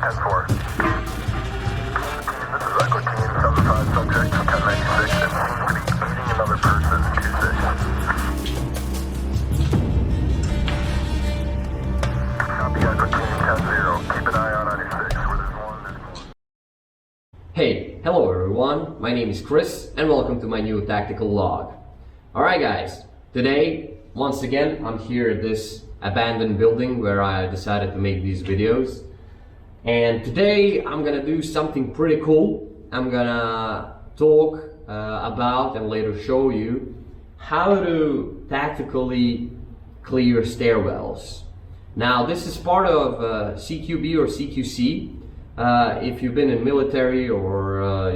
10-4. This is Echo Team, 75 subject, 1096, and seems to be eating another person, 26. Copy Echo Team, 10-0. Keep an eye on 96, where there's one, there's more. Hey, hello everyone, my name is Chris and welcome to my new tactical log. Alright guys, today, once again, I'm here at this abandoned building where I decided to make these videos. And today I'm gonna do something pretty cool. I'm gonna talk about and later show you how to tactically clear stairwells. Now this is part of CQB or CQC. If you've been in military or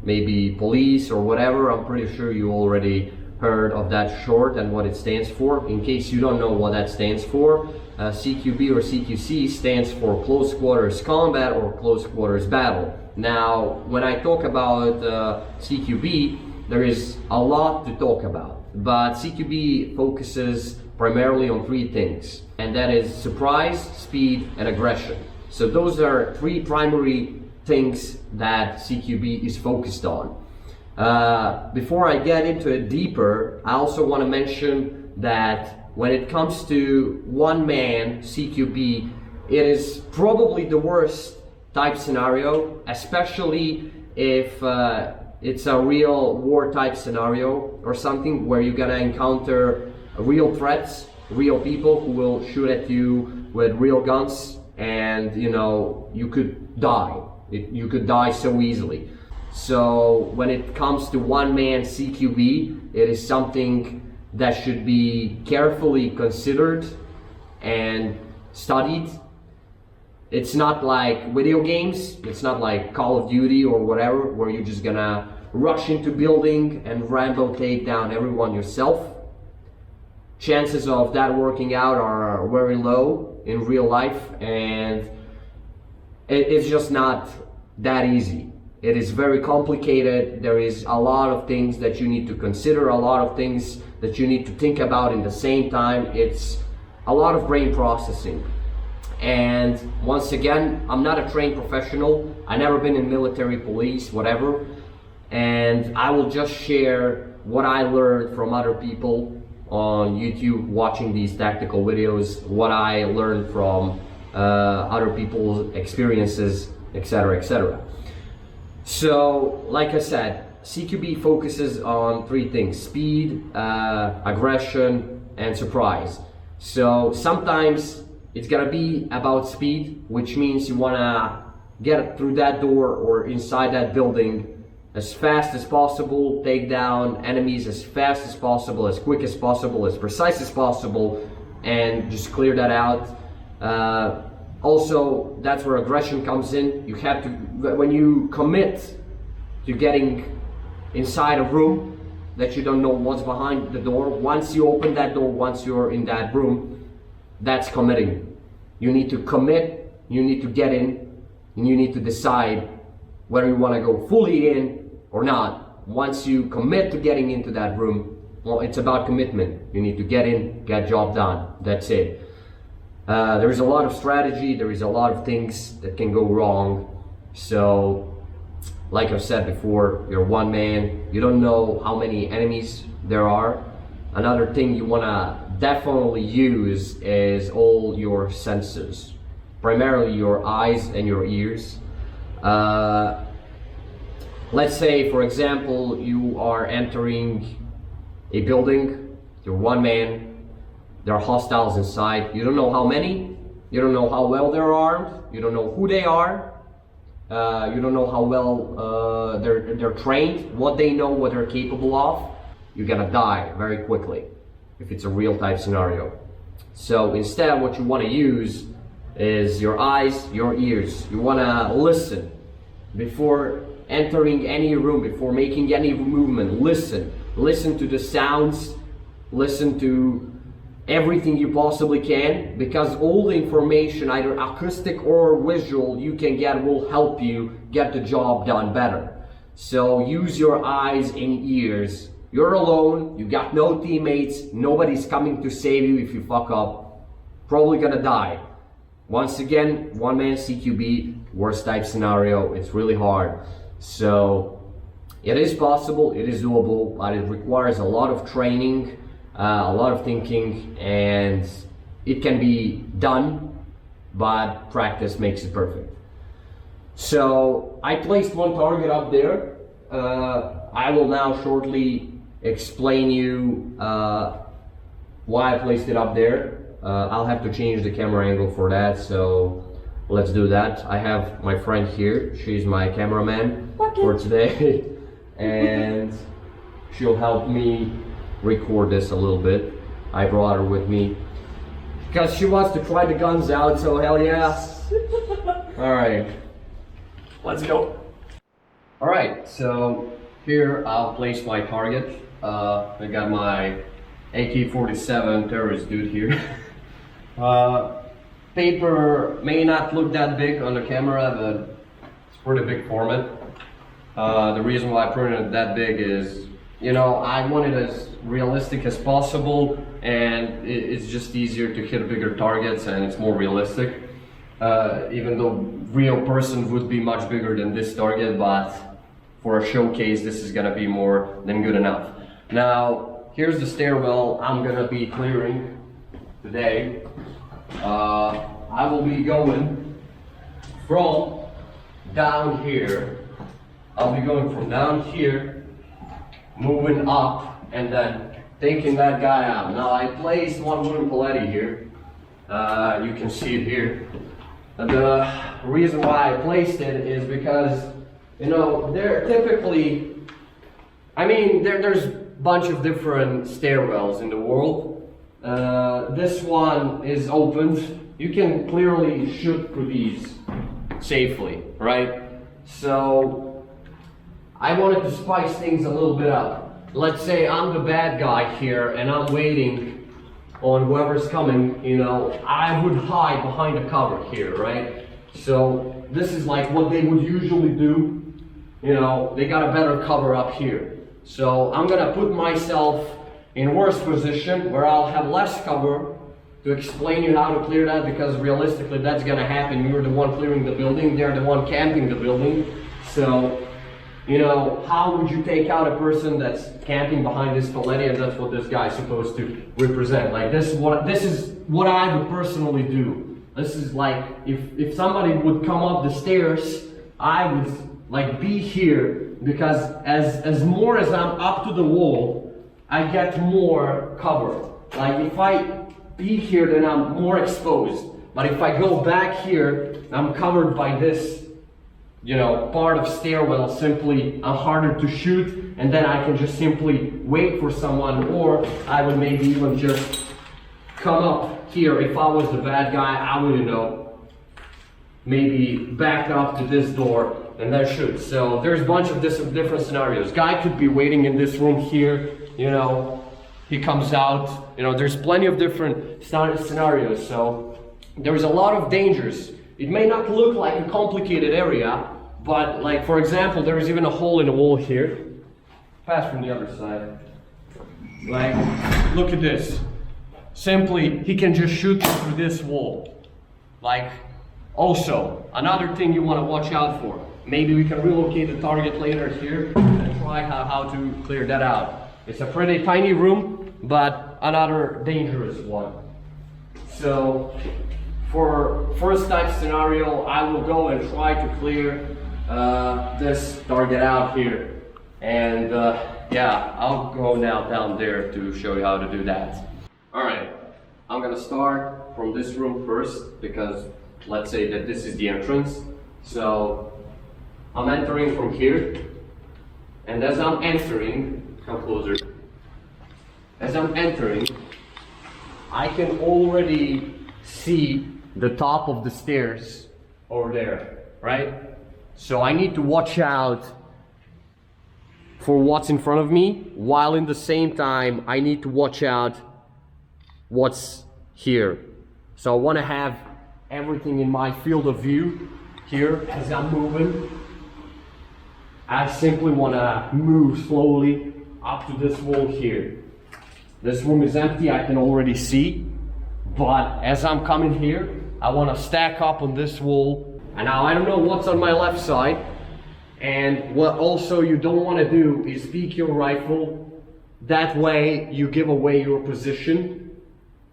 maybe police or whatever, I'm pretty sure you already heard of that short and what it stands for. In case you don't know what that stands for, CQB or CQC stands for Close Quarters Combat or Close Quarters Battle. Now, when I talk about CQB, there is a lot to talk about, but CQB focuses primarily on three things, and that is surprise, speed, and aggression. So those are three primary things that CQB is focused on. Before I get into it deeper, I also want to mention that when it comes to one-man CQB, it is probably the worst type scenario, especially if it's a real war type scenario or something where you're gonna encounter real threats, real people who will shoot at you with real guns, and you could die. You could die so easily. So when it comes to one-man CQB, it is something that should be carefully considered and studied. It's not like video games, it's not like Call of Duty or whatever, where you're just gonna rush into building and Rambo take down everyone yourself. Chances of that working out are very low in real life, and it's just not that easy. It is very complicated. There is a lot of things that you need to consider, a lot of things that you need to think about in the same time. It's a lot of brain processing. And once again, I'm not a trained professional. I've never been in military, police, whatever. And I will just share what I learned from other people on YouTube watching these tactical videos, what I learned from other people's experiences, etc., etc. So, like I said, CQB focuses on three things: speed, aggression, and surprise. So sometimes it's gonna be about speed, which means you wanna get through that door or inside that building as fast as possible, take down enemies as fast as possible, as quick as possible, as precise as possible, and just clear that out. Also, that's where aggression comes in. You have to, when you commit to getting inside a room that you don't know what's behind the door, once you open that door, once you're in that room, that's committing. You need to commit, you need to get in, and you need to decide whether you want to go fully in or not. Once you commit to getting into that room, well, it's about commitment. You need to get in, get job done. That's it. There is a lot of strategy, there is a lot of things that can go wrong. So, like I've said before, you're one man, you don't know how many enemies there are. Another thing you want to definitely use is all your senses, primarily your eyes and your ears. Let's say, for example, you are entering a building, you're one man, there are hostiles inside. You don't know how many, you don't know how well they're armed, you don't know who they are, you don't know how well they're trained, what they know, what they're capable of. You're gonna die very quickly if it's a real type scenario. So instead, what you want to use is your eyes, your ears. You want to listen before entering any room, before making any movement. Listen to the sounds, listen to everything you possibly can, because all the information, either acoustic or visual, you can get will help you get the job done better. So use your eyes and ears. You're alone, you got no teammates, nobody's coming to save you if you fuck up. Probably gonna die. once again, one-man CQB, worst type scenario, it's really hard. So it is possible, it is doable, but it requires a lot of training, a lot of thinking, and it can be done, but practice makes it perfect. So I placed one target up there. I will now shortly explain you why I placed it up there. I'll have to change the camera angle for that, so let's do that. I have my friend here, she's my cameraman for today, and she'll help me record this a little bit. I brought her with me because she wants to try the guns out, so hell yeah. Alright, let's go. Alright, so here I'll place my target. I got my AK-47 terrorist dude here. Paper may not look that big on the camera, but it's pretty big format. The reason why I printed it that big is, you know, I want it as realistic as possible, and it's just easier to hit bigger targets and it's more realistic. Even though real person would be much bigger than this target, but for a showcase this is gonna be more than good enough. Now here's the stairwell I'm gonna be clearing today. I will be going from down here. I'll be going from down here, moving up, and then taking that guy out. Now I placed one wooden palette here. You can see it here. The reason why I placed it is because, you know, they're typically, I mean, there's a bunch of different stairwells in the world. This one is opened. You can clearly shoot through these safely, right? So I wanted to spice things a little bit up. Let's say I'm the bad guy here and I'm waiting on whoever's coming, you know, I would hide behind a cover here, right? So this is like what they would usually do. You know, they got a better cover up here. So I'm gonna put myself in worse position where I'll have less cover to explain you how to clear that, because realistically that's gonna happen. You're the one clearing the building, they're the one camping the building. So, you know, how would you take out a person that's camping behind this palette? And that's what this guy's supposed to represent. Like this is what I would personally do. This is like if somebody would come up the stairs, I would like be here, because as more as I'm up to the wall, I get more cover. Like if I be here, then I'm more exposed. But if I go back here, I'm covered by this, you know, part of stairwell. Simply, I'm harder to shoot, and then I can just simply wait for someone, or I would maybe even just come up here. If I was the bad guy, I would, you know, maybe back up to this door and then shoot. So there's a bunch of different scenarios. Guy could be waiting in this room here, you know, he comes out, you know, there's plenty of different scenarios. So there's a lot of dangers. It may not look like a complicated area, but like for example, there is even a hole in the wall here. Pass from the other side. Like, look at this. Simply, he can just shoot through this wall. Like, also, another thing you want to watch out for. Maybe we can relocate the target later here and try how to clear that out. It's a pretty tiny room, but another dangerous one. So, for first type scenario, I will go and try to clear this target out here. And yeah, I'll go now down there to show you how to do that. Alright, I'm gonna start from this room first, because let's say that this is the entrance. So I'm entering from here, and as I'm entering, come closer. As I'm entering, I can already see the top of the stairs over there, right? So I need to watch out for what's in front of me, while in the same time I need to watch out what's here. So I want to have everything in my field of view here as I'm moving. I simply want to move slowly up to this wall here. This room is empty, I can already see, but as I'm coming here, I want to stack up on this wall. And now I don't know what's on my left side. And what also you don't want to do is peek your rifle. That way you give away your position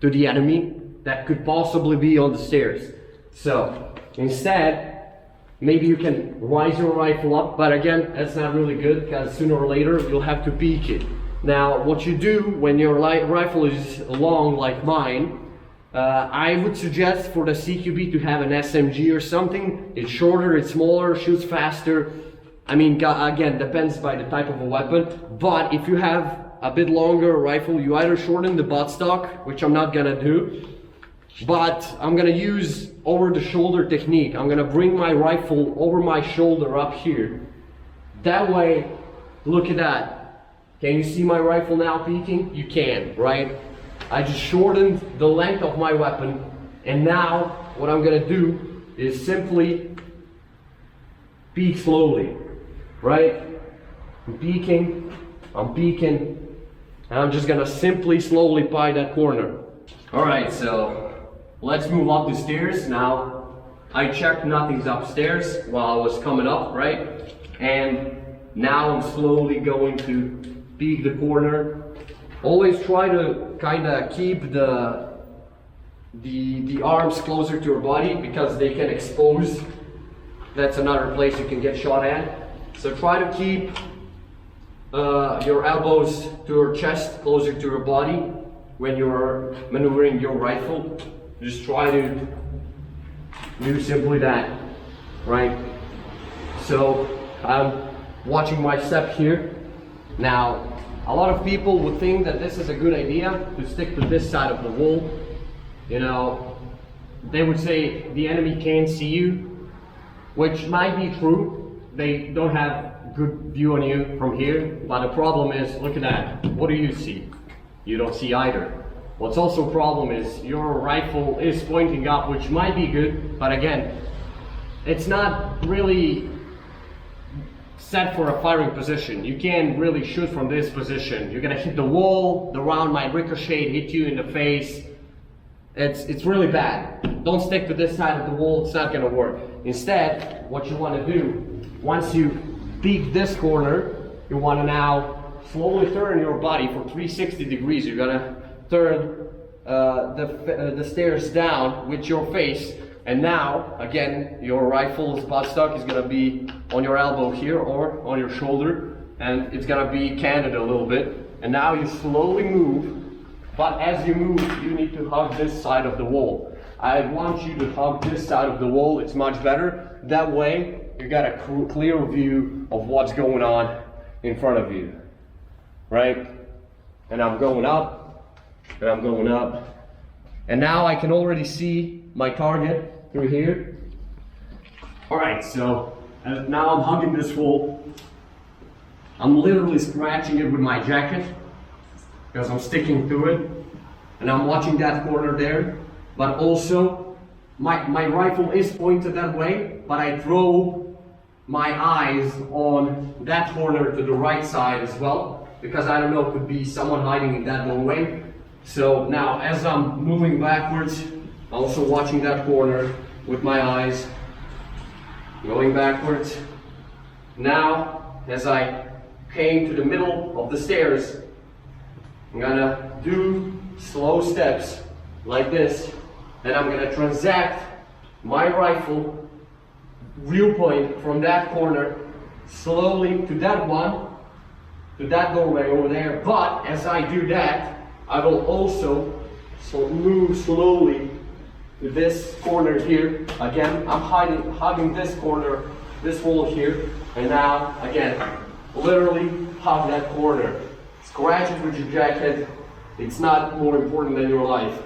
to the enemy that could possibly be on the stairs. So instead, maybe you can rise your rifle up, but again, that's not really good because sooner or later you'll have to peek it. Now, what you do when your rifle is long like mine, I would suggest for the CQB to have an SMG or something. It's shorter, it's smaller, shoots faster. I mean, again, depends by the type of a weapon, but if you have a bit longer rifle, you either shorten the buttstock, which I'm not gonna do, but I'm gonna use over the shoulder technique. I'm gonna bring my rifle over my shoulder up here. That way, look at that. Can you see my rifle now peeking? You can, right? I just shortened the length of my weapon, and now what I'm gonna do is simply peek slowly, right? I'm peeking, and I'm just gonna simply slowly pie that corner. All right, so let's move up the stairs. Now, I checked nothing's upstairs while I was coming up, right? And now I'm slowly going to peek the corner. Always try to kind of keep the arms closer to your body because they can expose. That's another place you can get shot at. So try to keep your elbows to your chest, closer to your body when you're maneuvering your rifle. Just try to do simply that, right? So I'm watching my step here. Now, a lot of people would think that this is a good idea to stick to this side of the wall. You know, they would say the enemy can't see you, which might be true. They don't have good view on you from here, but the problem is, look at that. What do you see? You don't see either. What's also a problem is your rifle is pointing up, which might be good, but again, it's not really set for a firing position. You can't really shoot from this position. You're gonna hit the wall, the round might ricochet, hit you in the face. It's really bad. Don't stick to this side of the wall, it's not gonna work. Instead, what you wanna do, once you peek this corner, you wanna now slowly turn your body for 360 degrees. You're gonna turn the stairs down with your face. And now, again, your rifle's buttstock is gonna be on your elbow here or on your shoulder, and it's gonna be canted a little bit. And now you slowly move, but as you move, you need to hug this side of the wall. I want you to hug this side of the wall, it's much better. That way, you got a clear view of what's going on in front of you, right? And I'm going up, and I'm going up. And now I can already see my target through here. All right, so now I'm hugging this wall. I'm literally scratching it with my jacket because I'm sticking to it. And I'm watching that corner there. But also, my rifle is pointed that way, but I throw my eyes on that corner to the right side as well, because I don't know, could be someone hiding in that doorway. So now, as I'm moving backwards, also watching that corner with my eyes, going backwards. Now, as I came to the middle of the stairs, I'm gonna do slow steps like this, and I'm gonna transact my rifle viewpoint from that corner slowly to that one, to that doorway over there. But as I do that, I will also move slowly to this corner here. Again, I'm hugging this corner, this wall here, and now, again, literally hug that corner. Scratch it with your jacket. It's not more important than your life.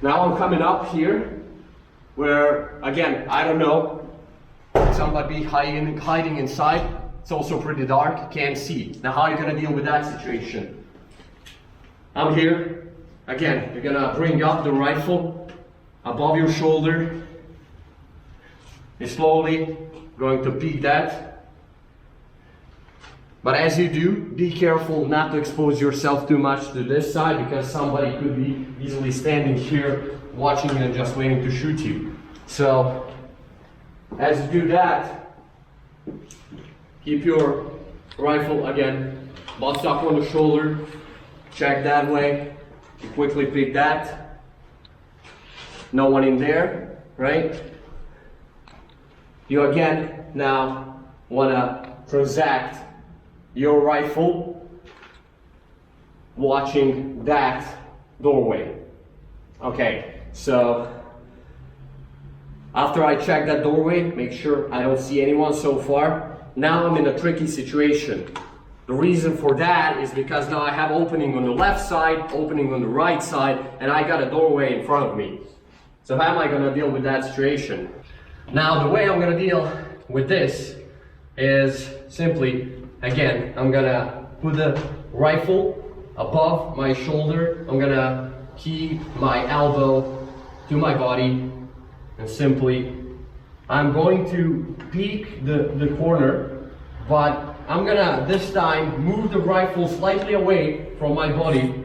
Now I'm coming up here, where, again, I don't know, somebody hiding inside. It's also pretty dark, can't see. Now how are you gonna deal with that situation? I'm here, again, you're gonna bring up the rifle above your shoulder. You're slowly going to peek that. But as you do, be careful not to expose yourself too much to this side, because somebody could be easily standing here watching you and just waiting to shoot you. So, as you do that, keep your rifle again, butt stock on the shoulder, check that way, you quickly pick that, no one in there, right? You again now wanna transact your rifle watching that doorway. Okay, so after I check that doorway, make sure I don't see anyone so far. Now I'm in a tricky situation. The reason for that is because now I have opening on the left side, opening on the right side, and I got a doorway in front of me. So how am I gonna deal with that situation? Now the way I'm gonna deal with this is simply, again, I'm gonna put the rifle above my shoulder. I'm gonna keep my elbow to my body, and simply I'm going to peek the corner, but I'm gonna this time move the rifle slightly away from my body.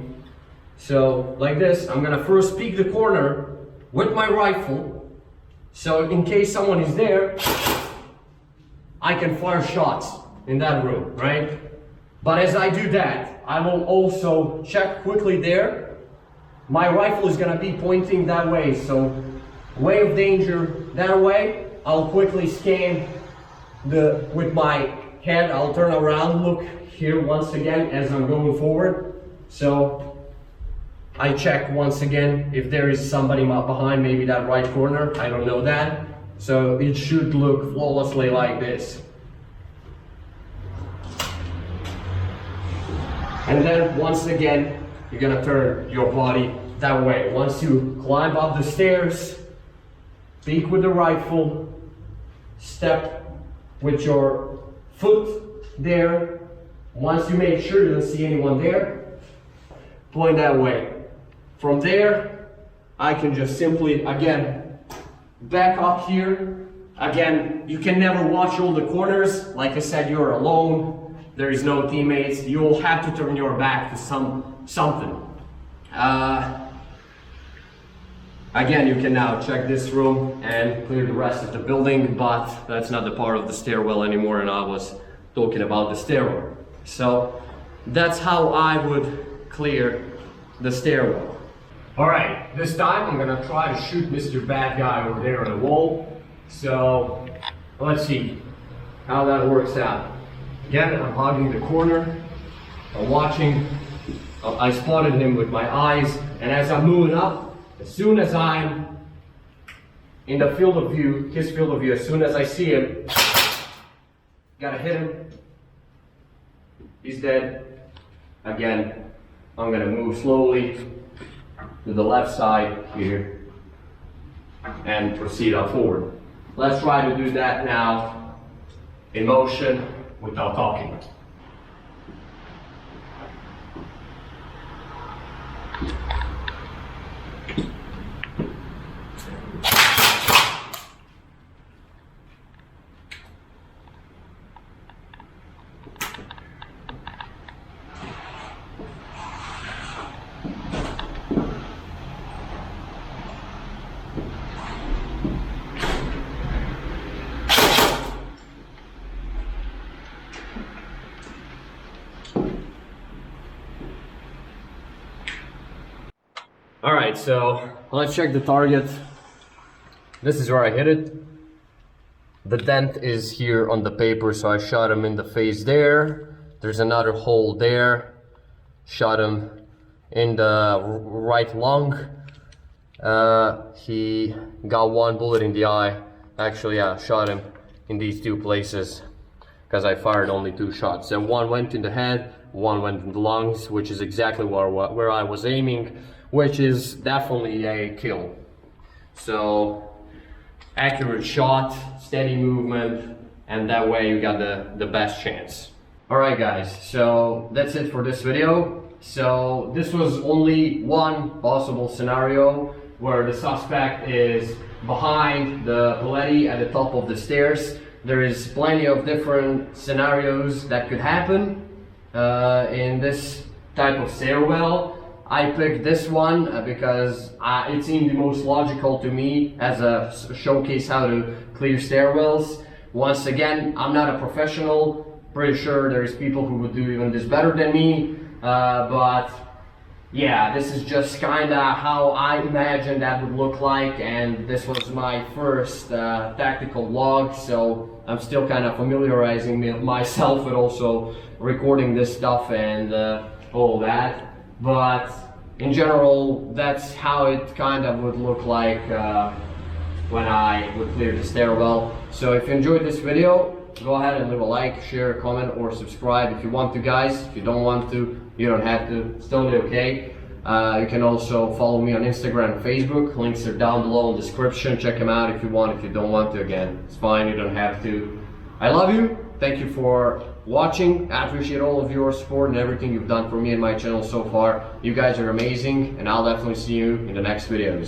So like this, I'm gonna first peek the corner with my rifle, so in case someone is there, I can fire shots in that room, right? But as I do that, I will also check quickly there. My rifle is gonna be pointing that way, so way of danger that way. I'll quickly scan with my head. I'll turn around, look here once again as I'm going forward. So I check once again if there is somebody behind, maybe that right corner. I don't know that. So it should look flawlessly like this. And then once again, you're gonna turn your body that way. Once you climb up the stairs, peek with the rifle, step with your foot there. Once you make sure you don't see anyone there, point that way. From there, I can just simply, again, back up here. Again, you can never watch all the corners. Like I said, you're alone. There is no teammates. You'll have to turn your back to something. Again, you can now check this room and clear the rest of the building, but that's not the part of the stairwell anymore, and I was talking about the stairwell. So that's how I would clear the stairwell. All right, this time I'm gonna try to shoot Mr. Bad Guy over there on the wall. So let's see how that works out. Again, I'm hogging the corner, I'm watching, I spotted him with my eyes, and as I'm moving up, as soon as I'm in the field of view, his field of view, as soon as I see him, gotta hit him, he's dead. Again, I'm gonna move slowly to the left side here and proceed up forward. Let's try to do that now in motion without talking. Alright, so let's check the target. This is where I hit it. The dent is here on the paper, so I shot him in the face there. There's another hole there. Shot him in the right lung. He got one bullet in the eye. Actually, yeah, shot him in these two places because I fired only 2 shots. And one went in the head, one went in the lungs, which is exactly where I was aiming, which is definitely a kill. So accurate shot, steady movement, and that way you got the best chance. Alright guys, so that's it for this video. So this was only one possible scenario where the suspect is behind the Paletti at the top of the stairs. There is plenty of different scenarios that could happen in this type of stairwell. I picked this one because it seemed the most logical to me as a showcase how to clear stairwells. Once again, I'm not a professional. Pretty sure there's people who would do even this better than me, but yeah, this is just kinda how I imagined that would look like, and this was my first tactical vlog, so I'm still kind of familiarizing myself with also recording this stuff and all that. But in general, that's how it kind of would look like when I would clear the stairwell. So if you enjoyed this video, go ahead and leave a like, share, comment, or subscribe if you want to, guys. If you don't want to, you don't have to. It's totally okay. You can also follow me on Instagram and Facebook. Links are down below in the description. Check them out if you want. If you don't want to, again, it's fine. You don't have to. I love you. Thank you for watching. I appreciate all of your support and everything you've done for me and my channel so far. You guys are amazing, and I'll definitely see you in the next videos.